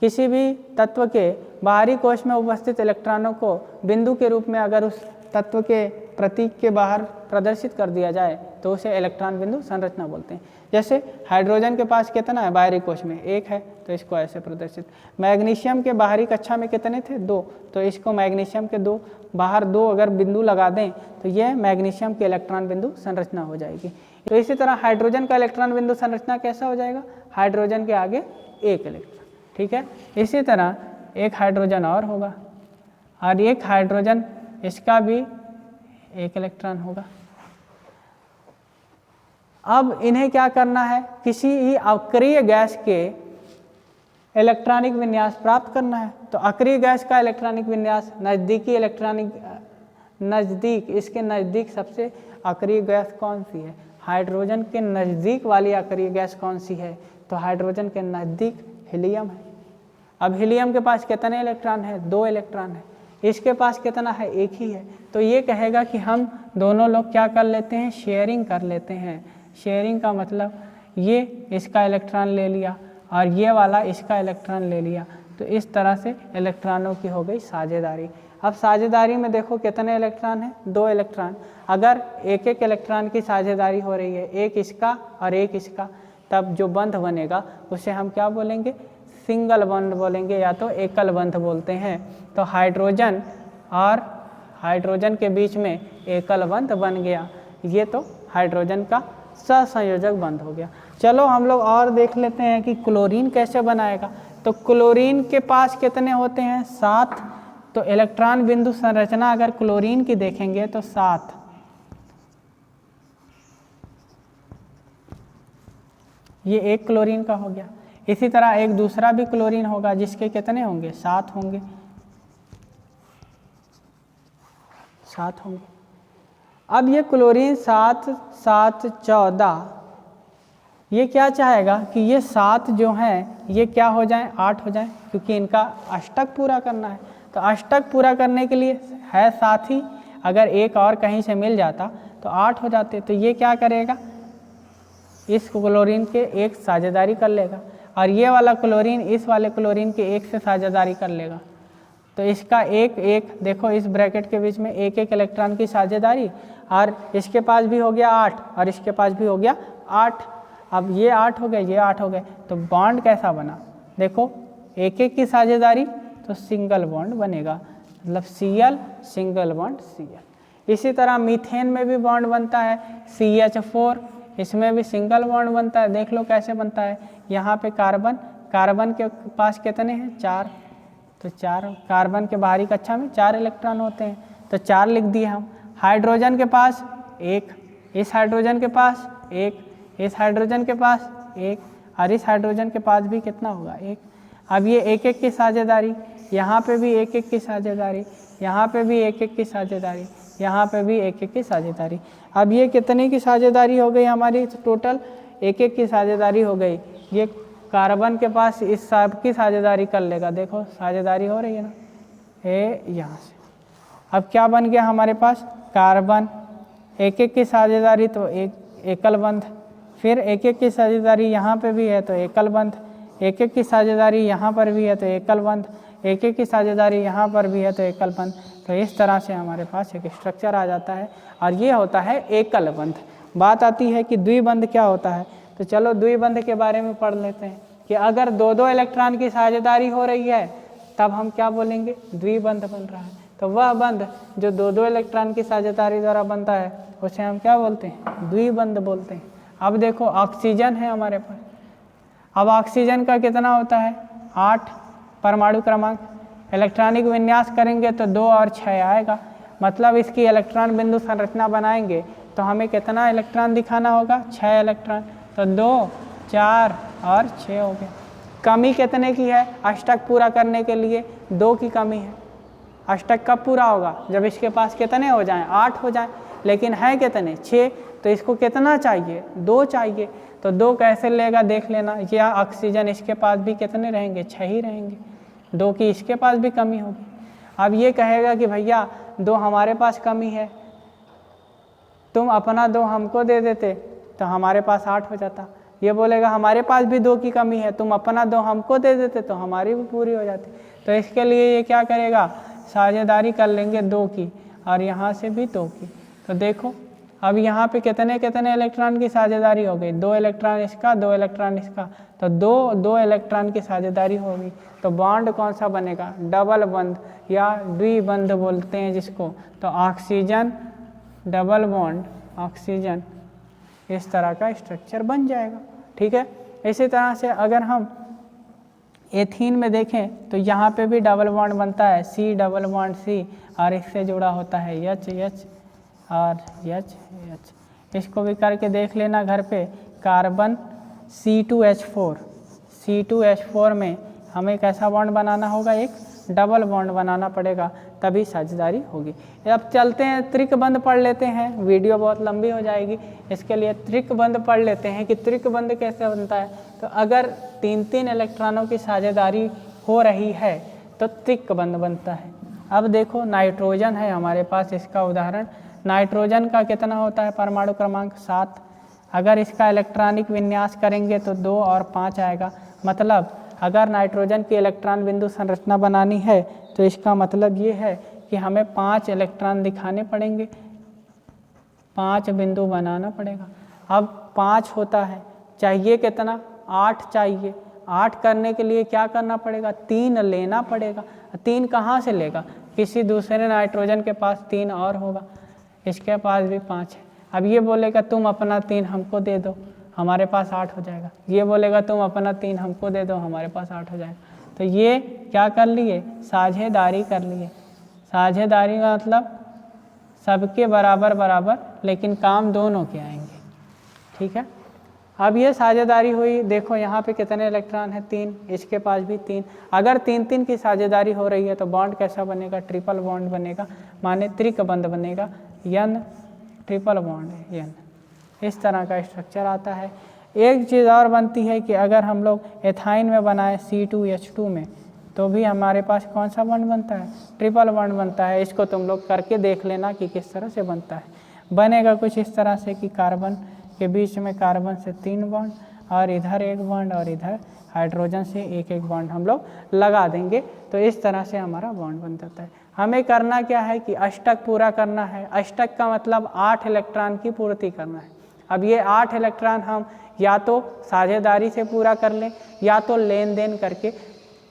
किसी भी तत्व के बाहरी कोश में उपस्थित इलेक्ट्रॉनों को बिंदु के रूप में अगर उस तत्व के प्रतीक के बाहर प्रदर्शित कर दिया जाए तो उसे इलेक्ट्रॉन बिंदु संरचना बोलते हैं। जैसे हाइड्रोजन के पास कितना है बाहरी कोश में, एक है, तो इसको ऐसे प्रदर्शित। मैग्नीशियम के बाहरी कक्षा में कितने थे, 2, तो इसको मैग्नीशियम के 2 बाहर 2 अगर बिंदु लगा दें तो यह मैग्नीशियम की इलेक्ट्रॉन बिंदु संरचना हो जाएगी। तो इसी तरह हाइड्रोजन का इलेक्ट्रॉन बिंदु संरचना कैसा हो जाएगा, हाइड्रोजन के आगे एक इलेक्ट्रॉन, ठीक है। इसी तरह एक हाइड्रोजन और होगा और एक हाइड्रोजन इसका भी एक इलेक्ट्रॉन होगा। अब इन्हें क्या करना है, किसी ही अक्रिय गैस के इलेक्ट्रॉनिक विन्यास प्राप्त करना है। तो अक्रिय गैस का इलेक्ट्रॉनिक विन्यास नज़दीकी इसके नज़दीक सबसे अक्रिय गैस कौन सी है, हाइड्रोजन के नज़दीक वाली अक्रिय गैस कौन सी है, तो हाइड्रोजन के नज़दीक हीलियम है। अब हीलियम के पास कितने इलेक्ट्रॉन है, 2 इलेक्ट्रॉन है। इसके पास कितना है, एक ही है। तो ये कहेगा कि हम दोनों लोग क्या कर लेते हैं, शेयरिंग कर लेते हैं। शेयरिंग का मतलब ये इसका इलेक्ट्रॉन ले लिया और ये वाला इसका इलेक्ट्रॉन ले लिया। तो इस तरह से इलेक्ट्रॉनों की हो गई साझेदारी। अब साझेदारी में देखो कितने इलेक्ट्रॉन हैं, 2 इलेक्ट्रॉन। अगर एक एक इलेक्ट्रॉन की साझेदारी हो रही है, एक इसका और एक इसका, तब जो बंध बनेगा उसे हम क्या बोलेंगे, सिंगल बंध बोलेंगे या तो एकल बंध बोलते हैं। तो हाइड्रोजन और हाइड्रोजन के बीच में एकल बंध बन गया। ये तो हाइड्रोजन का सहसंयोजक बंध हो गया। चलो हम लोग और देख लेते हैं कि क्लोरीन कैसे बनाएगा। तो क्लोरीन के पास कितने होते हैं, 7। तो इलेक्ट्रॉन बिंदु संरचना अगर क्लोरीन की देखेंगे तो 7। ये एक क्लोरीन का हो गया। इसी तरह एक दूसरा भी क्लोरीन होगा जिसके कितने होंगे, 7 होंगे, 7 होंगे। अब ये क्लोरीन 7, 7, 14, ये क्या चाहेगा कि ये 7 जो हैं ये क्या हो जाएं, 8 हो जाएं, क्योंकि इनका अष्टक पूरा करना है। तो अष्टक पूरा करने के लिए है 7 ही, अगर एक और कहीं से मिल जाता तो 8 हो जाते। तो ये क्या करेगा, इस क्लोरीन के एक साझेदारी कर लेगा और ये वाला क्लोरीन इस वाले क्लोरीन के एक से साझेदारी कर लेगा। तो इसका एक एक देखो, इस ब्रैकेट के बीच में एक एक इलेक्ट्रॉन की साझेदारी, और इसके पास भी हो गया 8 और इसके पास भी हो गया 8। अब ये 8 हो गए, ये 8 हो गए, तो बॉन्ड कैसा बना, देखो एक एक की साझेदारी तो सिंगल बॉन्ड बनेगा, मतलब Cl सिंगल बॉन्ड Cl। इसी तरह मीथेन में भी बॉन्ड बनता है CH4, इसमें भी सिंगल बॉन्ड बनता है। देख लो कैसे बनता है, यहाँ पे कार्बन के पास कितने हैं, 4, तो 4, कार्बन के बाहरी कक्षा में 4 इलेक्ट्रॉन होते हैं, तो 4 लिख दिए हम। हाइड्रोजन के पास 1, इस हाइड्रोजन के पास 1, इस हाइड्रोजन के पास 1, और इस हाइड्रोजन के पास भी कितना होगा 1। अब ये 1-1 की साझेदारी, यहाँ पे भी 1-1 की साझेदारी, यहाँ पे भी 1-1 की साझेदारी, यहाँ पे भी 1-1 की साझेदारी। अब ये कितने की साझेदारी हो गई हमारी, टोटल 1-1 की साझेदारी हो गई। ये कार्बन के पास इस सब की साझेदारी कर लेगा, देखो साझेदारी हो रही है ना, ये यहाँ से। अब क्या बन गया हमारे पास, कार्बन 1-1 की साझेदारी तो एकल बंध, फिर 1-1 की साझेदारी यहाँ पे भी है तो एकल बंध, 1-1 की साझेदारी यहाँ पर भी है तो एकल बंध, 1-1 की साझेदारी यहाँ पर भी है तो एकल बंध। तो इस तरह से हमारे पास एक स्ट्रक्चर आ जाता है, और ये होता है एकल बंध। बात आती है कि द्विबंध क्या होता है, तो चलो द्विबंध के बारे में पढ़ लेते हैं कि अगर 2-2 इलेक्ट्रॉन की साझेदारी हो रही है तब हम क्या बोलेंगे, द्विबंध बन रहा है। तो वह बंध जो 2-2 इलेक्ट्रॉन की साझेदारी द्वारा बनता है उसे हम क्या बोलते हैं, द्विबंध बोलते हैं। अब देखो ऑक्सीजन है हमारे पास, अब ऑक्सीजन का कितना होता है, 8 परमाणु क्रमांक। इलेक्ट्रॉनिक विन्यास करेंगे तो 2 और 6 आएगा, मतलब इसकी इलेक्ट्रॉन बिंदु संरचना बनाएंगे तो हमें कितना इलेक्ट्रॉन दिखाना होगा, 6 इलेक्ट्रॉन। तो 2, 4 और 6 हो गए। कमी कितने की है, अष्टक पूरा करने के लिए 2 की कमी है। अष्टक कब पूरा होगा, जब इसके पास कितने हो जाएं, 8 हो जाएं, लेकिन है कितने, 6, तो इसको कितना चाहिए, 2 चाहिए। तो 2 कैसे लेगा देख लेना, या ऑक्सीजन इसके पास भी कितने रहेंगे, 6 ही रहेंगे, 2 की इसके पास भी कमी होगी। अब ये कहेगा कि भैया 2 हमारे पास कमी है, तुम अपना 2 हमको दे देते तो हमारे पास 8 हो जाता। ये बोलेगा हमारे पास भी 2 की कमी है, तुम अपना 2 हमको दे देते तो हमारी भी पूरी हो जाती। तो इसके लिए ये क्या करेगा, साझेदारी कर लेंगे 2 की, और यहाँ से भी 2 की। तो देखो अब यहाँ पे कितने कितने इलेक्ट्रॉन की साझेदारी हो गई, 2 इलेक्ट्रॉन इसका, 2 इलेक्ट्रॉन इसका, तो 2 इलेक्ट्रॉन की साझेदारी होगी। तो बॉन्ड कौन सा बनेगा, डबल बंध या द्विबंध बोलते हैं जिसको। तो ऑक्सीजन डबल बॉन्ड ऑक्सीजन, इस तरह का स्ट्रक्चर बन जाएगा। ठीक है, इसी तरह से अगर हम एथीन में देखें तो यहाँ पे भी डबल बॉन्ड बनता है, C डबल बॉन्ड C, और इससे जुड़ा होता है H और H। इसको भी करके देख लेना घर पे। कार्बन C2H4 में हमें कैसा बॉन्ड बनाना होगा, एक डबल बॉन्ड बनाना पड़ेगा, तभी साझेदारी होगी। अब चलते हैं त्रिकबंध पढ़ लेते हैं, वीडियो बहुत लंबी हो जाएगी, इसके लिए त्रिकबंध पढ़ लेते हैं कि त्रिकबंध कैसे बनता है। तो अगर 3-3 इलेक्ट्रॉनों की साझेदारी हो रही है तो त्रिकबंध बनता है। अब देखो नाइट्रोजन है हमारे पास, इसका उदाहरण, नाइट्रोजन का कितना होता है परमाणु क्रमांक 7। अगर इसका इलेक्ट्रॉनिक विन्यास करेंगे तो 2 और 5 आएगा। मतलब अगर नाइट्रोजन की इलेक्ट्रॉन बिंदु संरचना बनानी है तो इसका मतलब ये है कि हमें 5 इलेक्ट्रॉन दिखाने पड़ेंगे, 5 बिंदु बनाना पड़ेगा। अब 5 होता है, चाहिए कितना, 8 चाहिए। 8 करने के लिए क्या करना पड़ेगा, 3 लेना पड़ेगा। 3 कहाँ से लेगा, किसी दूसरे नाइट्रोजन के पास 3 और होगा, इसके पास भी 5 है। अब ये बोलेगा तुम अपना 3 हमको दे दो, हमारे पास 8 हो जाएगा। ये बोलेगा तुम अपना 3 हमको दे दो, हमारे पास 8 हो जाएगा। तो ये क्या कर लिए, साझेदारी कर लिए। साझेदारी का मतलब सबके बराबर बराबर, लेकिन काम दोनों के आएंगे। ठीक है, अब ये साझेदारी हुई, देखो यहाँ पे कितने इलेक्ट्रॉन है, 3, इसके पास भी 3। अगर 3-3 की साझेदारी हो रही है तो बॉन्ड कैसा बनेगा, ट्रिपल बॉन्ड बनेगा, माने त्रिकबंध बनेगा, N ट्रिपल बॉन्ड है N। इस तरह का स्ट्रक्चर आता है। एक चीज़ और बनती है कि अगर हम लोग एथाइन में बनाए C2H2 में, तो भी हमारे पास कौन सा बॉन्ड बनता है, ट्रिपल बॉन्ड बनता है। इसको तुम लोग करके देख लेना कि किस तरह से बनता है। बनेगा कुछ इस तरह से कि कार्बन के बीच में कार्बन से 3 बॉन्ड, और इधर 1 बॉन्ड, और इधर हाइड्रोजन से 1-1 बॉन्ड हम लोग लगा देंगे। तो इस तरह से हमारा बॉन्ड बन जाता है। हमें करना क्या है कि अष्टक पूरा करना है। अष्टक का मतलब 8 इलेक्ट्रॉन की पूर्ति करना है। अब ये 8 इलेक्ट्रॉन हम या तो साझेदारी से पूरा कर लें, या तो लेन देन करके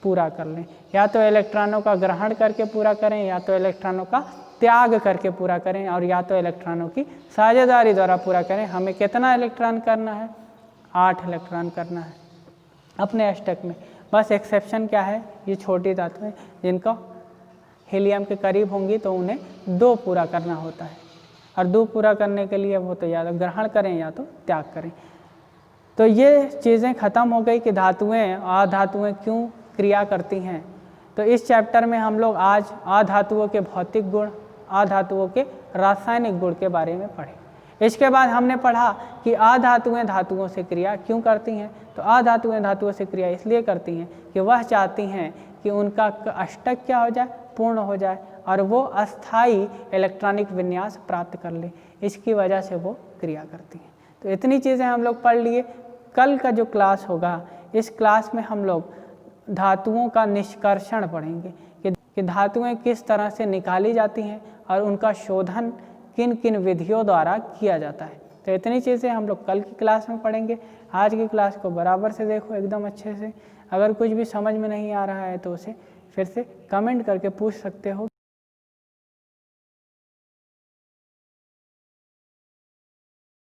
पूरा कर लें, या तो इलेक्ट्रॉनों का ग्रहण करके पूरा करें, या तो इलेक्ट्रॉनों का त्याग करके पूरा करें, और या तो इलेक्ट्रॉनों की साझेदारी द्वारा पूरा करें। हमें कितना इलेक्ट्रॉन करना है, 8 इलेक्ट्रॉन करना है अपने अष्टक में। बस एक्सेप्शन क्या है, ये छोटी धातुएं जिनका हीलियम के करीब होंगी तो उन्हें 2 पूरा करना होता है, और 2 पूरा करने के लिए वो तो या तो ग्रहण करें या तो त्याग करें। तो ये चीज़ें ख़त्म हो गई कि धातुएं अधातुएं क्यों क्रिया करती हैं। तो इस चैप्टर में हम लोग आज अधातुओं के भौतिक गुण, अधातुओं के रासायनिक गुण के बारे में पढ़े। इसके बाद हमने पढ़ा कि अधातुएं धातुओं से क्रिया क्यों करती हैं। तो अधातुएं धातुओं से क्रिया इसलिए करती हैं कि वह चाहती हैं कि उनका अष्टक क्या हो जाए, पूर्ण हो जाए, और वो अस्थाई इलेक्ट्रॉनिक विन्यास प्राप्त कर ले, इसकी वजह से वो क्रिया करती हैं। तो इतनी चीज़ें हम लोग पढ़ लिए। कल का जो क्लास होगा, इस क्लास में हम लोग धातुओं का निष्कर्षण पढ़ेंगे कि धातुएं किस तरह से निकाली जाती हैं और उनका शोधन किन किन विधियों द्वारा किया जाता है। तो इतनी चीज़ें हम लोग कल की क्लास में पढ़ेंगे। आज की क्लास को बराबर से देखो एकदम अच्छे से। अगर कुछ भी समझ में नहीं आ रहा है तो उसे फिर से कमेंट करके पूछ सकते हो।